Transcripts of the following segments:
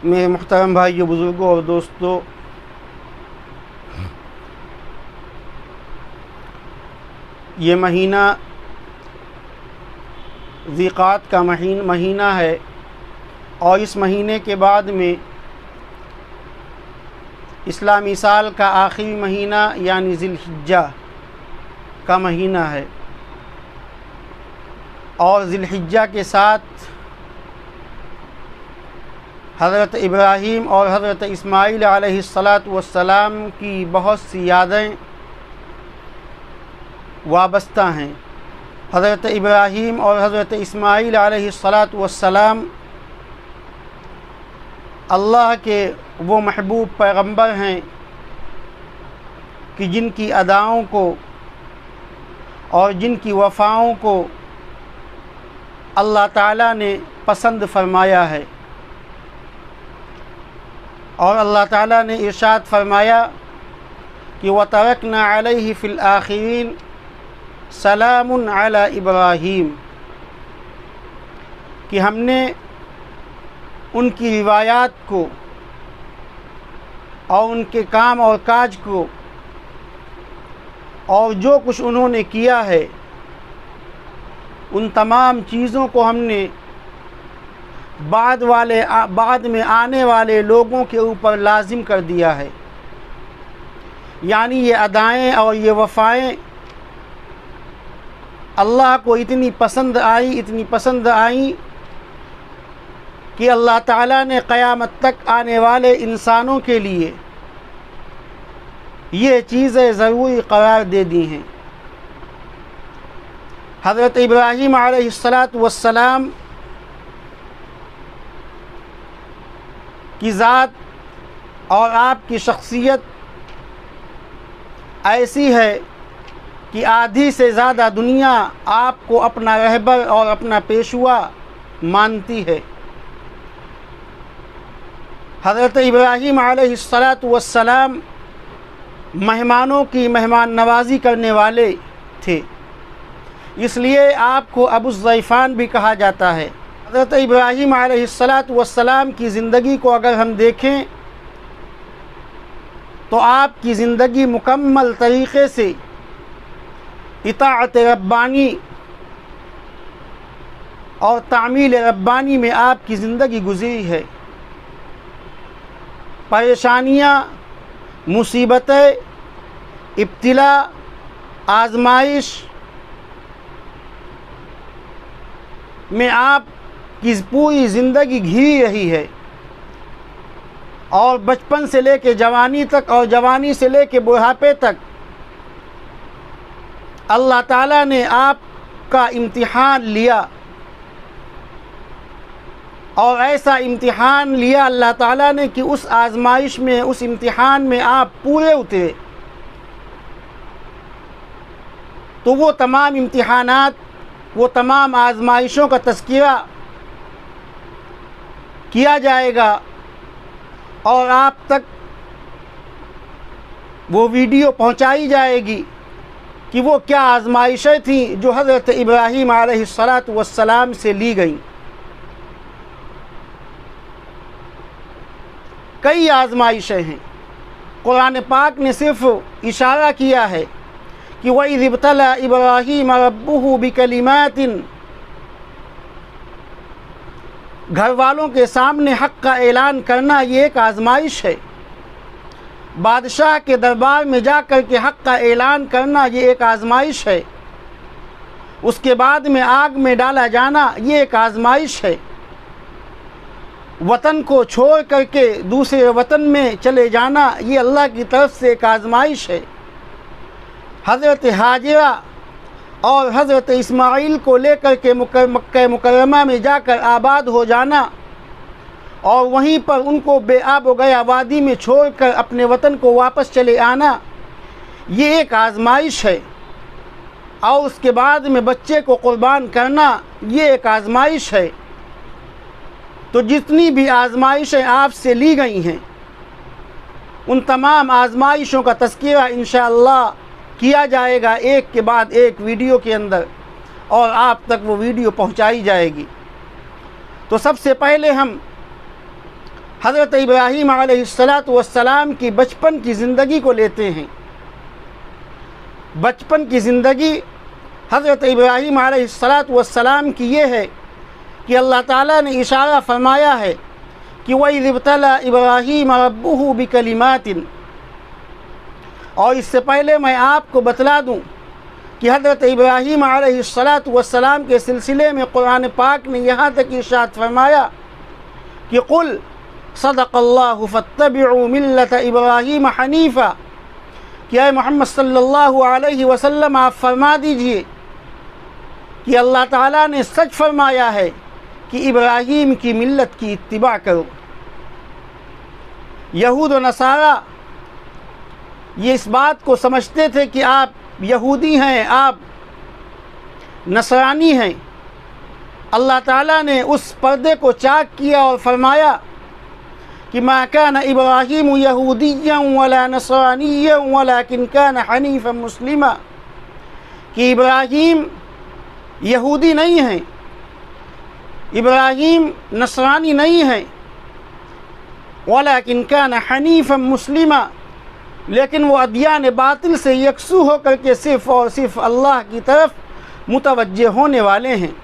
میرے محترم بھائیوں، بزرگوں اور دوستوں، یہ مہینہ ذی قعدہ کا مہینہ ہے، اور اس مہینے کے بعد میں اسلامی سال کا آخری مہینہ یعنی ذی الحجہ کا مہینہ ہے، اور ذی الحجہ کے ساتھ حضرت ابراہیم اور حضرت اسماعیل علیہ السلام کی بہت سی یادیں وابستہ ہیں۔ حضرت ابراہیم اور حضرت اسماعیل علیہ السلام اللہ کے وہ محبوب پیغمبر ہیں کہ جن کی اداؤں کو اور جن کی وفاؤں کو اللہ تعالیٰ نے پسند فرمایا ہے، اور اللہ تعالیٰ نے ارشاد فرمایا کہ وَتَرَكْنَا عَلَيْهِ فِي الْآخِرِينَ سَلَامٌ عَلَى إِبْرَاهِيمَ، کہ ہم نے ان کی روایات کو اور ان کے کام اور کاج کو اور جو کچھ انہوں نے کیا ہے ان تمام چیزوں کو ہم نے بعد میں آنے والے لوگوں کے اوپر لازم کر دیا ہے، یعنی یہ ادائیں اور یہ وفائیں اللہ کو اتنی پسند آئیں کہ اللہ تعالیٰ نے قیامت تک آنے والے انسانوں کے لیے یہ چیزیں ضروری قرار دے دی ہیں۔ حضرت ابراہیم علیہ السلام کی ذات اور آپ کی شخصیت ایسی ہے کہ آدھی سے زیادہ دنیا آپ کو اپنا رہبر اور اپنا پیشوا مانتی ہے۔ حضرت ابراہیم علیہ السلام مہمانوں کی مہمان نوازی کرنے والے تھے، اس لیے آپ کو ابو الضیفان بھی کہا جاتا ہے۔ حضرت ابراہیم علیہ السلام کی زندگی کو اگر ہم دیکھیں تو آپ کی زندگی مکمل طریقے سے اطاعت ربانی اور تعمیل ربانی میں آپ کی زندگی گزری ہے۔ پریشانیاں، مصیبتیں، ابتلا، آزمائش میں آپ کی پوری زندگی گھری رہی ہے، اور بچپن سے لے کے جوانی تک اور جوانی سے لے کے بڑھاپے تک اللہ تعالیٰ نے آپ کا امتحان لیا، اور ایسا امتحان لیا اللہ تعالیٰ نے کہ اس آزمائش میں، اس امتحان میں آپ پورے اترے۔ تو وہ تمام امتحانات، وہ تمام آزمائشوں کا تذکرہ کیا جائے گا، اور آپ تک وہ ویڈیو پہنچائی جائے گی کہ وہ کیا آزمائشیں تھیں جو حضرت ابراہیم علیہ السلام سے لی گئیں۔ کئی آزمائشیں ہیں، قرآن پاک نے صرف اشارہ کیا ہے کہ وَإِذِ ابْتَلَىٰ إِبْرَاهِيمَ رَبُّهُ بِكَلِمَاتٍ، گھر والوں کے سامنے حق کا اعلان کرنا یہ ایک آزمائش ہے، بادشاہ کے دربار میں جا کر کے حق کا اعلان کرنا یہ ایک آزمائش ہے، اس کے بعد میں آگ میں ڈالا جانا یہ ایک آزمائش ہے، وطن کو چھوڑ کر کے دوسرے وطن میں چلے جانا یہ اللہ کی طرف سے ایک آزمائش ہے۔ حضرت ہاجرہ اور حضرت اسماعیل کو لے کر کے مکہ مکرمہ میں جا کر آباد ہو جانا، اور وہیں پر ان کو بے آب و گیا وادی میں چھوڑ کر اپنے وطن کو واپس چلے آنا یہ ایک آزمائش ہے، اور اس کے بعد میں بچے کو قربان کرنا یہ ایک آزمائش ہے۔ تو جتنی بھی آزمائشیں آپ سے لی گئی ہیں ان تمام آزمائشوں کا تذکرہ انشاءاللہ کیا جائے گا ایک کے بعد ایک ویڈیو کے اندر، اور آپ تک وہ ویڈیو پہنچائی جائے گی۔ تو سب سے پہلے ہم حضرت ابراہیم علیہ السلام کی بچپن کی زندگی کو لیتے ہیں۔ بچپن کی زندگی حضرت ابراہیم علیہ السلام کی یہ ہے کہ اللہ تعالیٰ نے اشارہ فرمایا ہے کہ وَإِذِ ابْتَلَىٰ إِبْرَاهِيمَ رَبُّهُ بِكَلِمَاتٍ، اور اس سے پہلے میں آپ کو بتلا دوں کہ حضرت ابراہیم علیہ السلام کے سلسلے میں قرآن پاک نے یہاں تک ارشاد فرمایا کہ قل صدق اللہ فاتبعوا ملت ابراہیم حنیفا، کہ اے محمد صلی اللہ علیہ وسلم آپ فرما دیجئے کہ اللہ تعالیٰ نے سچ فرمایا ہے کہ ابراہیم کی ملت کی اتباع کرو۔ یہود و نصارہ یہ اس بات کو سمجھتے تھے کہ آپ یہودی ہیں، آپ نصرانی ہیں۔ اللہ تعالیٰ نے اس پردے کو چاک کیا اور فرمایا کہ ما كان ابراہیم یہودیا ولا نصرانیا ولكن كان حنیفا مسلما، کہ ابراہیم یہودی نہیں ہیں، ابراہیم نصرانی نہیں ہیں، ولیکن کان حنیفا مسلما، لیکن وہ ادیان باطل سے یکسو ہو کر کے صرف اور صرف اللہ کی طرف متوجہ ہونے والے ہیں۔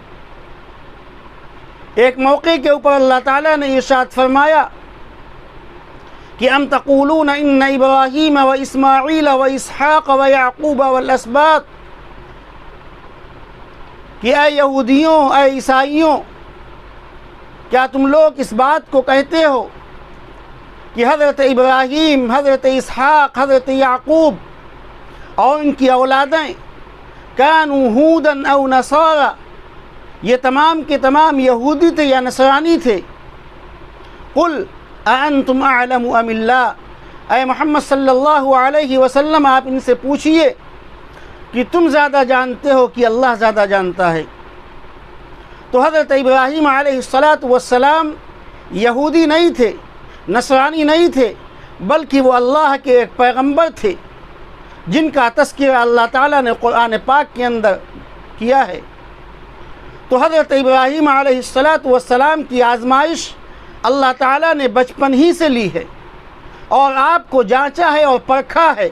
ایک موقع کے اوپر اللہ تعالیٰ نے ارشاد فرمایا کہ ام تقولون ان ابراہیم و اسماعیل و اسحاق و یعقوب والاسباط، کہ اے یہودیوں، اے عیسائیوں، کیا تم لوگ اس بات کو کہتے ہو کہ حضرت ابراہیم، حضرت اسحاق، حضرت یعقوب اور ان کی اولادیں کانوا ہودا او نصارا، یہ تمام کے تمام یہودی تھے یا نصرانی تھے؟ قل اانتم اعلم ام اللہ، اے محمد صلی اللہ علیہ وسلم آپ ان سے پوچھئے کہ تم زیادہ جانتے ہو کہ اللہ زیادہ جانتا ہے۔ تو حضرت ابراہیم علیہ السلام یہودی نہیں تھے، نصرانی نہیں تھے، بلکہ وہ اللہ کے ایک پیغمبر تھے جن کا تذکرہ اللہ تعالیٰ نے قرآن پاک کے اندر کیا ہے۔ تو حضرت ابراہیم علیہ السلام کی آزمائش اللہ تعالیٰ نے بچپن ہی سے لی ہے اور آپ کو جانچا ہے اور پرکھا ہے۔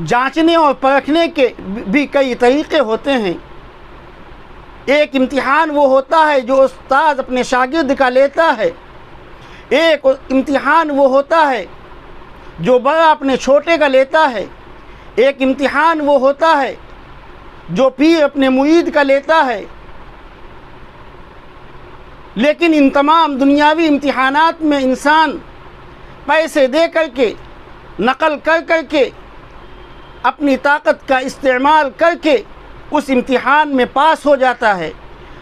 جانچنے اور پرکھنے کے بھی کئی طریقے ہوتے ہیں۔ ایک امتحان وہ ہوتا ہے جو استاد اپنے شاگرد کا لیتا ہے، ایک امتحان وہ ہوتا ہے جو بڑا اپنے چھوٹے کا لیتا ہے، ایک امتحان وہ ہوتا ہے جو پیر اپنے مرید کا لیتا ہے۔ لیکن ان تمام دنیاوی امتحانات میں انسان پیسے دے کر کے، نقل کر کر کے، اپنی طاقت کا استعمال کر کے اس امتحان میں پاس ہو جاتا ہے،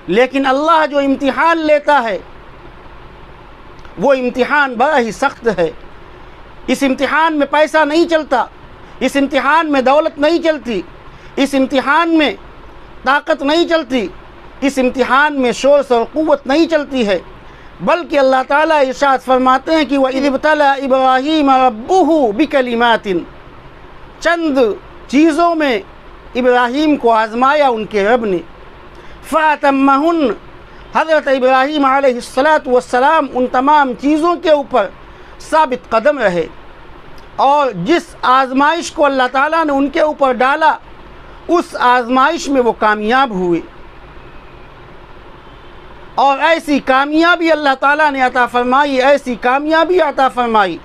لیکن اللہ جو امتحان لیتا ہے وہ امتحان بڑا ہی سخت ہے۔ اس امتحان میں پیسہ نہیں چلتا، اس امتحان میں دولت نہیں چلتی، اس امتحان میں طاقت نہیں چلتی، اس امتحان میں شوش اور قوت نہیں چلتی ہے، بلکہ اللہ تعالیٰ ارشاد فرماتے ہیں کہ وَإِذِ ابْتَلَىٰ إِبْرَاهِيمَ رَبُّهُ بِكَلِمَاتٍ، چند چیزوں میں ابراہیم کو آزمایا ان کے رب نے، فَأَتَمَّهُنَّ، حضرت ابراہیم علیہ السلام ان تمام چیزوں کے اوپر ثابت قدم رہے، اور جس آزمائش کو اللہ تعالیٰ نے ان کے اوپر ڈالا اس آزمائش میں وہ کامیاب ہوئے، اور ایسی کامیابی اللہ تعالیٰ نے عطا فرمائی، ایسی کامیابی عطا فرمائی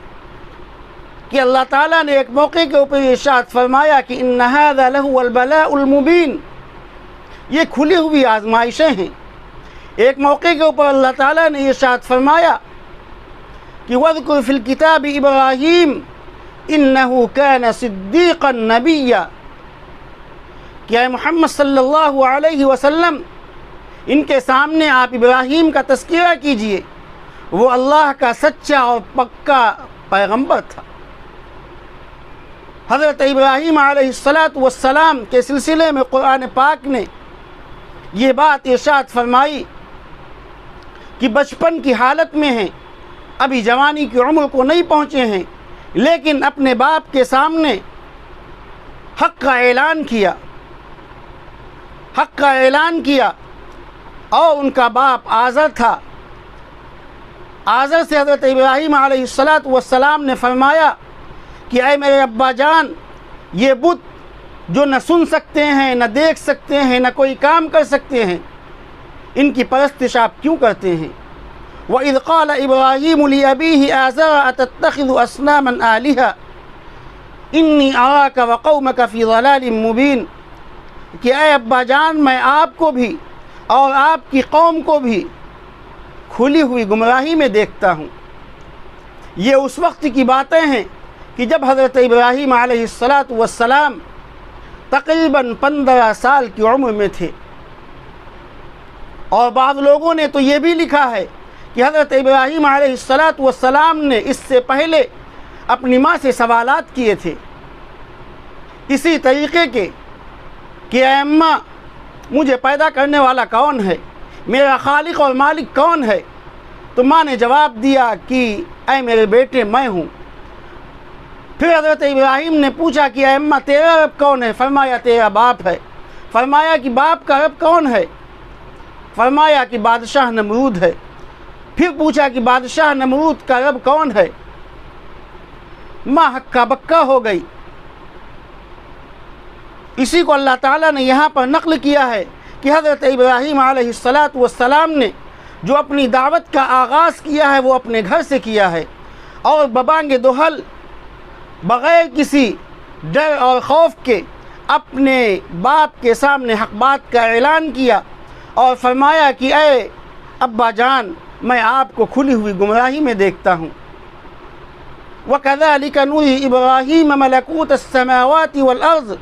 کہ اللہ تعالیٰ نے ایک موقع کے اوپر ارشاد فرمایا کہ ان هذا لهو البلاء المبین، یہ کھلی ہوئی آزمائشیں ہیں۔ ایک موقع کے اوپر اللہ تعالیٰ نے ارشاد فرمایا کہ وَاذْكُرْ فِي الْكِتَابِ إِبْرَاهِيمَ إِنَّهُ كَانَ صِدِّيقًا نَبِيًّا، کہ اے محمد صلی اللہ علیہ وسلم ان کے سامنے آپ ابراہیم کا تذکرہ کیجئے، وہ اللہ کا سچا اور پکا پیغمبر تھا۔ حضرت ابراہیم علیہ السلام کے سلسلے میں قرآن پاک نے یہ بات ارشاد فرمائی کہ بچپن کی حالت میں ہیں، ابھی جوانی کی عمر کو نہیں پہنچے ہیں، لیکن اپنے باپ کے سامنے حق کا اعلان کیا، حق کا اعلان کیا اور ان کا باپ آزر تھا۔ آزر سے حضرت ابراہیم علیہ السلام نے فرمایا کہ اے میرے ابا جان، یہ بت جو نہ سن سکتے ہیں، نہ دیکھ سکتے ہیں، نہ کوئی کام کر سکتے ہیں، ان کی پرستش آپ کیوں کرتے ہیں؟ وَإِذْ قَالَ إِبْرَاهِيمُ لِأَبِيهِ آزَرَ أَتَتَّخِذُ أَصْنَامًا آلِهَةً إِنِّي أَرَاكَ وَقَوْمَكَ فِي ضَلَالٍ مُبِينٍ کہ اے ابا جان، میں آپ کو بھی اور آپ کی قوم کو بھی کھلی ہوئی گمراہی میں دیکھتا ہوں۔ یہ اس وقت کی باتیں ہیں کہ جب حضرت ابراہیم علیہ السلام تقریباً 15 سال کی عمر میں تھے، اور بعض لوگوں نے تو یہ بھی لکھا ہے کہ حضرت ابراہیم علیہ السلام نے اس سے پہلے اپنی ماں سے سوالات کیے تھے اسی طریقے کے کہ اے اماں، مجھے پیدا کرنے والا کون ہے؟ میرا خالق اور مالک کون ہے؟ تو ماں نے جواب دیا کہ اے میرے بیٹے، میں ہوں۔ پھر حضرت ابراہیم نے پوچھا کہ اے اماں، تیرا رب کون ہے؟ فرمایا تیرا باپ ہے۔ فرمایا کہ باپ کا رب کون ہے؟ فرمایا کہ بادشاہ نمرود ہے۔ پھر پوچھا کہ بادشاہ نمرود کا رب کون ہے؟ ماں ہکا بکا ہو گئی۔ اسی کو اللہ تعالیٰ نے یہاں پر نقل کیا ہے کہ حضرت ابراہیم علیہ السلام نے جو اپنی دعوت کا آغاز کیا ہے وہ اپنے گھر سے کیا ہے، اور ببانگ دہل، بغیر کسی ڈر اور خوف کے اپنے باپ کے سامنے حق بات کا اعلان کیا اور فرمایا کہ اے ابا جان، میں آپ کو کھلی ہوئی گمراہی میں دیکھتا ہوں۔ وَكَذَلِكَ نُرِي إِبْرَاهِيمَ مَلَكُوتَ السَّمَاوَاتِ وَالْأَرْضِ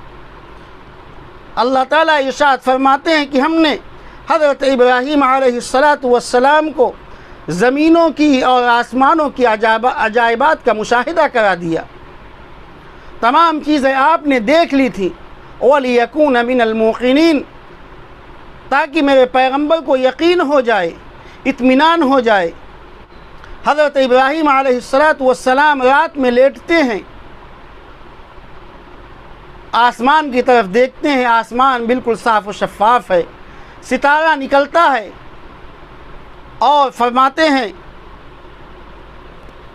اللہ تعالیٰ ارشاد فرماتے ہیں کہ ہم نے حضرت ابراہیم علیہ السلام کو زمینوں کی اور آسمانوں کی عجائبات کا مشاہدہ کرا دیا۔ تمام چیزیں آپ نے دیکھ لی تھیں۔ وَلِيَكُونَ مِنَ الْمُوقِنِينَ تاکہ میرے پیغمبر کو یقین ہو جائے، اطمینان ہو جائے۔ حضرت ابراہیم علیہ السلام رات میں لیٹتے ہیں، آسمان کی طرف دیکھتے ہیں، آسمان بالکل صاف و شفاف ہے، ستارہ نکلتا ہے، اور فرماتے ہیں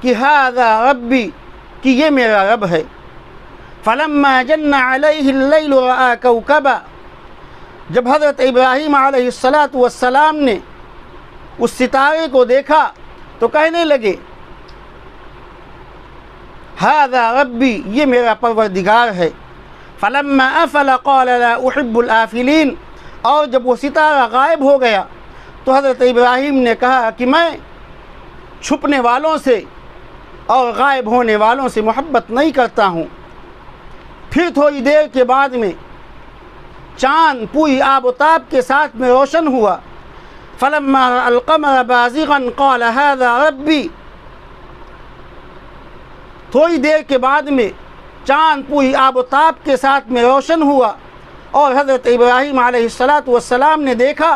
کہ ھذا ربی، کہ یہ میرا رب ہے۔ فلما جن علیہ اللیل رأى کوکبا جب حضرت ابراہیم علیہ السلام نے اس ستارے کو دیکھا تو کہنے لگے ھذا ربی، یہ میرا پروردگار ہے۔ فلما افل قال لا احب الآفلین اور جب وہ ستارہ غائب ہو گیا تو حضرت ابراہیم نے کہا کہ میں چھپنے والوں سے اور غائب ہونے والوں سے محبت نہیں کرتا ہوں۔ پھر تھوڑی دیر کے بعد میں چاند پوری آب و تاب کے ساتھ میں روشن ہوا۔ فلما رأى القمر بازغا قال ھذا ربی، تھوڑی دیر کے بعد میں چاند پوری آب و تاب کے ساتھ میں روشن ہوا، اور حضرت ابراہیم علیہ السلام نے دیکھا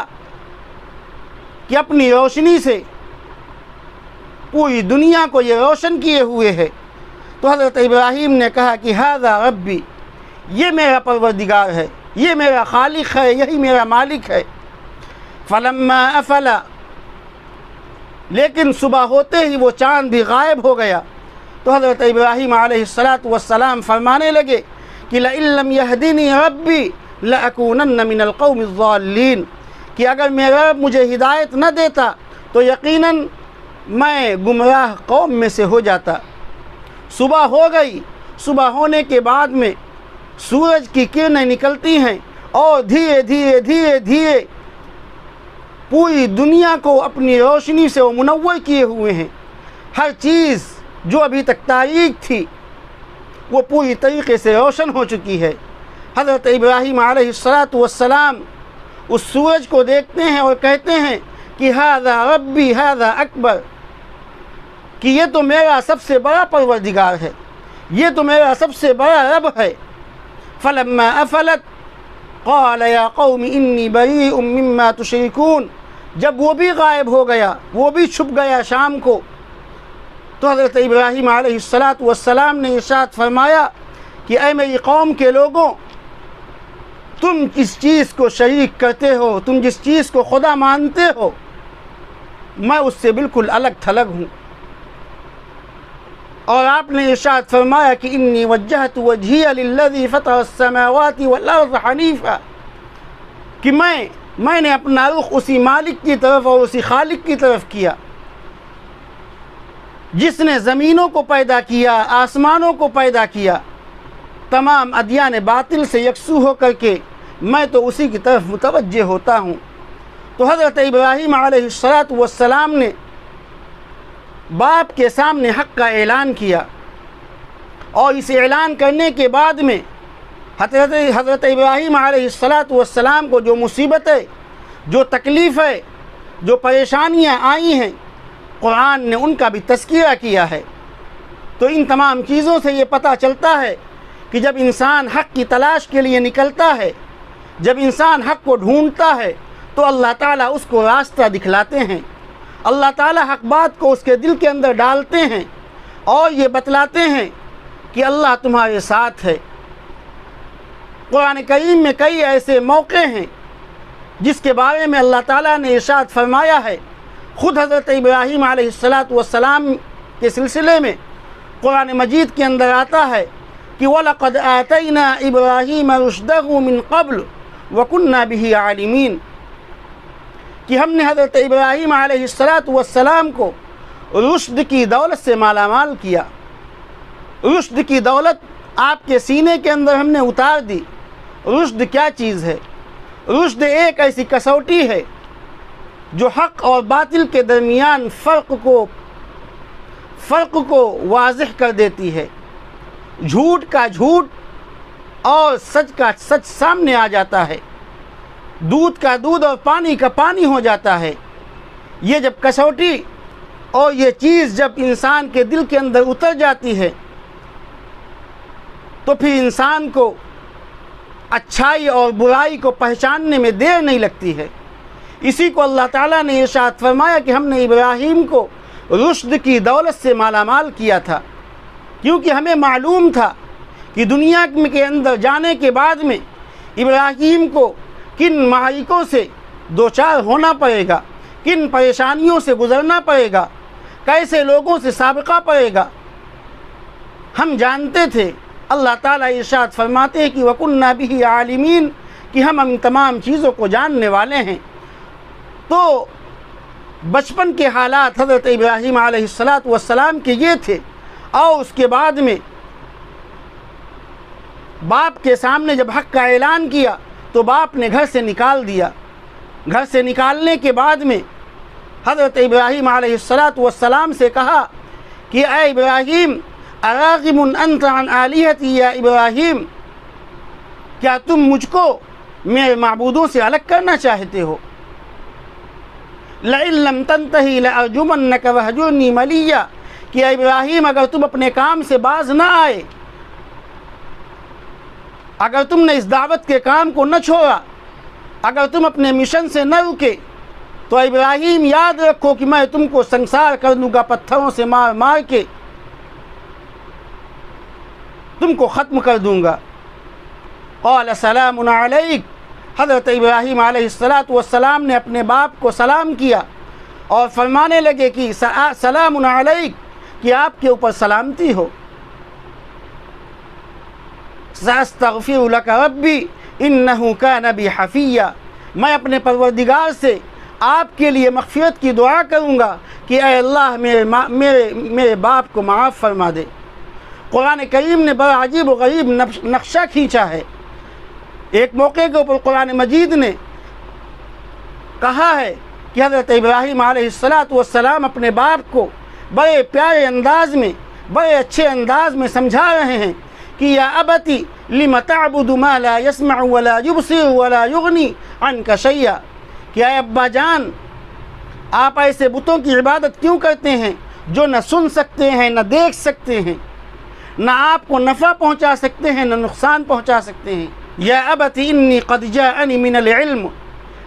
کہ اپنی روشنی سے پوری دنیا کو یہ روشن کیے ہوئے ہے۔ تو حضرت ابراہیم نے کہا کہ ھذا ربی، یہ میرا پروردگار ہے، یہ میرا خالق ہے، یہی میرا مالک ہے۔ فلما افل لیکن صبح ہوتے ہی وہ چاند بھی غائب ہو گیا تو حضرت ابراہیم علیہ السلام فرمانے لگے کہ لئن لم یہدنی ربی لأکونن من القوم الضالین، کہ اگر میرا رب مجھے ہدایت نہ دیتا تو یقیناً میں گمراہ قوم میں سے ہو جاتا۔ صبح ہو گئی، صبح ہونے کے بعد میں سورج کی کرنیں نکلتی ہیں اور دھیرے دھیرے دھیرے دھیرے پوری دنیا کو اپنی روشنی سے وہ منور کیے ہوئے ہیں۔ ہر چیز جو ابھی تک تاریک تھی وہ پوری طریقے سے روشن ہو چکی ہے۔ حضرت ابراہیم علیہ السلام اس سورج کو دیکھتے ہیں اور کہتے ہیں کہ ھذا ربی ھذا اکبر، کہ یہ تو میرا سب سے بڑا پروردگار ہے، یہ تو میرا سب سے بڑا رب ہے۔ فلما افلت قال یا قوم انی بریء مما تشرکون جب وہ بھی غائب ہو گیا، وہ بھی چھپ گیا شام کو، تو حضرت ابراہیم علیہ السلام نے ارشاد فرمایا کہ اے میری قوم کے لوگوں، تم جس چیز کو شریک کرتے ہو، تم جس چیز کو خدا مانتے ہو، میں اس سے بالکل الگ تھلگ ہوں۔ اور آپ نے ارشاد فرمایا کہ انی وجہت وجہی للذی فطر السماوات والارض حنیفا، کہ میں نے اپنا رخ اسی مالک کی طرف اور اسی خالق کی طرف کیا جس نے زمینوں کو پیدا کیا، آسمانوں کو پیدا کیا، تمام ادیان باطل سے یکسو ہو کر کے میں تو اسی کی طرف متوجہ ہوتا ہوں۔ تو حضرت ابراہیم علیہ السلام نے باپ کے سامنے حق کا اعلان کیا، اور اس اعلان کرنے کے بعد میں حضرت ابراہیم علیہ السلام کو جو مصیبتیں، جو تکلیفیں، جو پریشانیاں آئی ہیں، قرآن نے ان کا بھی تذکرہ کیا ہے۔ تو ان تمام چیزوں سے یہ پتہ چلتا ہے کہ جب انسان حق کی تلاش کے لیے نکلتا ہے، جب انسان حق کو ڈھونڈتا ہے، تو اللہ تعالیٰ اس کو راستہ دکھلاتے ہیں، اللہ تعالیٰ حق بات کو اس کے دل کے اندر ڈالتے ہیں اور یہ بتلاتے ہیں کہ اللہ تمہارے ساتھ ہے۔ قرآن کریم میں کئی ایسے موقع ہیں جس کے بارے میں اللہ تعالیٰ نے ارشاد فرمایا ہے۔ خود حضرت ابراہیم علیہ السلام کے سلسلے میں قرآن مجید کے اندر آتا ہے کہ وَلَقَدْ آتَيْنَا إِبْرَاهِيمَ رُشْدَهُ مِنْ قَبْلُ وَكُنَّا بِهِ عَالِمِينَ، کہ ہم نے حضرت ابراہیم علیہ السلام کو رشد کی دولت سے مالا مال کیا۔ رشد کی دولت آپ کے سینے کے اندر ہم نے اتار دی۔ رشد کیا چیز ہے؟ رشد ایک ایسی کسوٹی ہے جو حق اور باطل کے درمیان فرق کو واضح کر دیتی ہے۔ جھوٹ کا جھوٹ اور سچ کا سچ سامنے آ جاتا ہے، دودھ کا دودھ اور پانی کا پانی ہو جاتا ہے۔ یہ جب کسوٹی اور یہ چیز جب انسان کے دل کے اندر اتر جاتی ہے تو پھر انسان کو اچھائی اور برائی کو پہچاننے میں دیر نہیں لگتی ہے۔ اسی کو اللہ تعالیٰ نے ارشاد فرمایا کہ ہم نے ابراہیم کو رشد کی دولت سے مالا مال کیا تھا، کیونکہ ہمیں معلوم تھا کہ دنیا کے اندر جانے کے بعد میں ابراہیم کو کن معائقوں سے دوچار ہونا پڑے گا، کن پریشانیوں سے گزرنا پڑے گا، کیسے لوگوں سے سابقہ پڑے گا، ہم جانتے تھے۔ اللہ تعالیٰ ارشاد فرماتے ہیں کہ وَكُنَّا بِهِ عَالِمِينَ، کہ ہم ان تمام چیزوں کو جاننے والے ہیں۔ تو بچپن کے حالات حضرت ابراہیم علیہ السلام کے یہ تھے، اور اس کے بعد میں باپ کے سامنے جب حق کا اعلان کیا تو باپ نے گھر سے نکال دیا۔ گھر سے نکالنے کے بعد میں حضرت ابراہیم علیہ السلام سے کہا کہ اے ابراہیم اراغب انت عن آلہتی یا ابراہیم، کیا تم مجھ کو میرے معبودوں سے الگ کرنا چاہتے ہو؟ لئن لم تنتہی لارجمنک وہجرنی ملیہ، کہ اے ابراہیم اگر تم اپنے کام سے باز نہ آئے، اگر تم نے اس دعوت کے کام کو نہ چھوڑا، اگر تم اپنے مشن سے نہ رکے، تو ابراہیم یاد رکھو کہ میں تم کو سنسار کر دوں گا، پتھروں سے مار مار کے تم کو ختم کر دوں گا۔ قال سلام علیک، حضرت ابراہیم علیہ السلام نے اپنے باپ کو سلام کیا اور فرمانے لگے کہ سلام علیک، کہ آپ کے اوپر سلامتی ہو۔ سأستغفر لک ربی انہ کان بی حفیہ، میں اپنے پروردگار سے آپ کے لیے مغفرت کی دعا کروں گا کہ اے اللہ میرے باپ کو معاف فرما دے۔ قرآن کریم نے بڑا عجیب و غریب نقشہ کھینچا ہے۔ ایک موقع کے اوپر قرآن مجید نے کہا ہے کہ حضرت ابراہیم علیہ السلام اپنے باپ کو بڑے پیارے انداز میں، بڑے اچھے انداز میں سمجھا رہے ہیں کہ یا ابتی لم تعبد ما لا يسمع ولا يبصر ولا يغني عنك شيئا، کہ اے ابا جان آپ ایسے بتوں کی عبادت کیوں کرتے ہیں جو نہ سن سکتے ہیں، نہ دیکھ سکتے ہیں، نہ آپ کو نفع پہنچا سکتے ہیں، نہ نقصان پہنچا سکتے ہیں۔ یا ابتی انی قد جاءنی من العلم،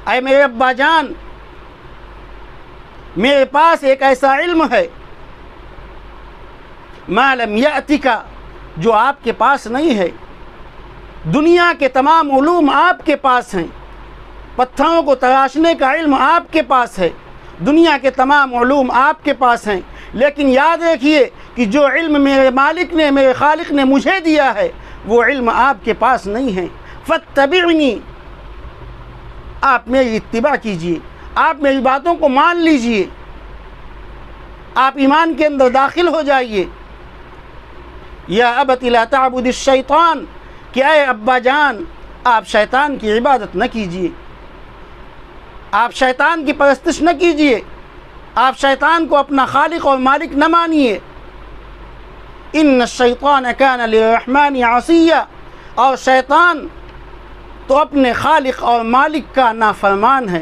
اے میرے ابا جان میرے پاس ایک ایسا علم ہے ما لم یأتک، جو آپ کے پاس نہیں ہے۔ دنیا کے تمام علوم آپ کے پاس ہیں، پتھروں کو تراشنے کا علم آپ کے پاس ہے، دنیا کے تمام علوم آپ کے پاس ہیں، لیکن یاد رکھیے کہ جو علم میرے مالک نے، میرے خالق نے مجھے دیا ہے، وہ علم آپ کے پاس نہیں ہے۔ فاتبعنی، آپ میری اتباع کیجئے، آپ میری باتوں کو مان لیجئے، آپ ایمان کے اندر داخل ہو جائیے۔ یا ابت لا تعبد الشیطان، کہ اے ابا جان آپ شیطان کی عبادت نہ کیجئے، آپ شیطان کی پرستش نہ کیجئے، آپ شیطان کو اپنا خالق اور مالک نہ مانیے۔ ان الشیطان کان للرحمن عصیا، اور شیطان تو اپنے خالق اور مالک کا نافرمان ہے۔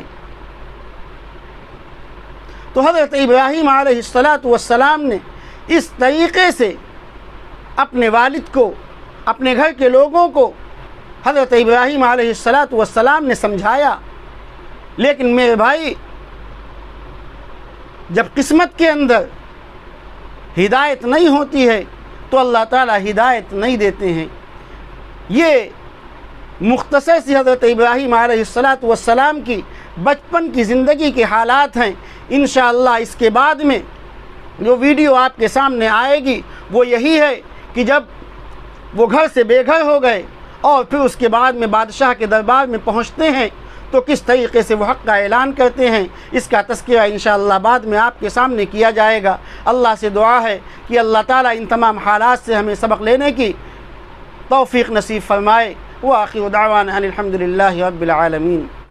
تو حضرت ابراہیم علیہ السلام نے اس طریقے سے اپنے والد کو، اپنے گھر کے لوگوں کو حضرت ابراہیم علیہ السلام نے سمجھایا۔ لیکن میرے بھائی، جب قسمت کے اندر ہدایت نہیں ہوتی ہے تو اللہ تعالی ہدایت نہیں دیتے ہیں۔ یہ مختصر سی حضرت ابراہیم علیہ السلام کی بچپن کی زندگی کے حالات ہیں۔ انشاءاللہ اس کے بعد میں جو ویڈیو آپ کے سامنے آئے گی وہ یہی ہے کہ جب وہ گھر سے بے گھر ہو گئے اور پھر اس کے بعد میں بادشاہ کے دربار میں پہنچتے ہیں تو کس طریقے سے وہ حق کا اعلان کرتے ہیں، اس کا تذکرہ انشاءاللہ بعد میں آپ کے سامنے کیا جائے گا۔ اللہ سے دعا ہے کہ اللہ تعالیٰ ان تمام حالات سے ہمیں سبق لینے کی توفیق نصیب فرمائے۔ وآخر دعوانا ان الحمد للہ رب العالمین۔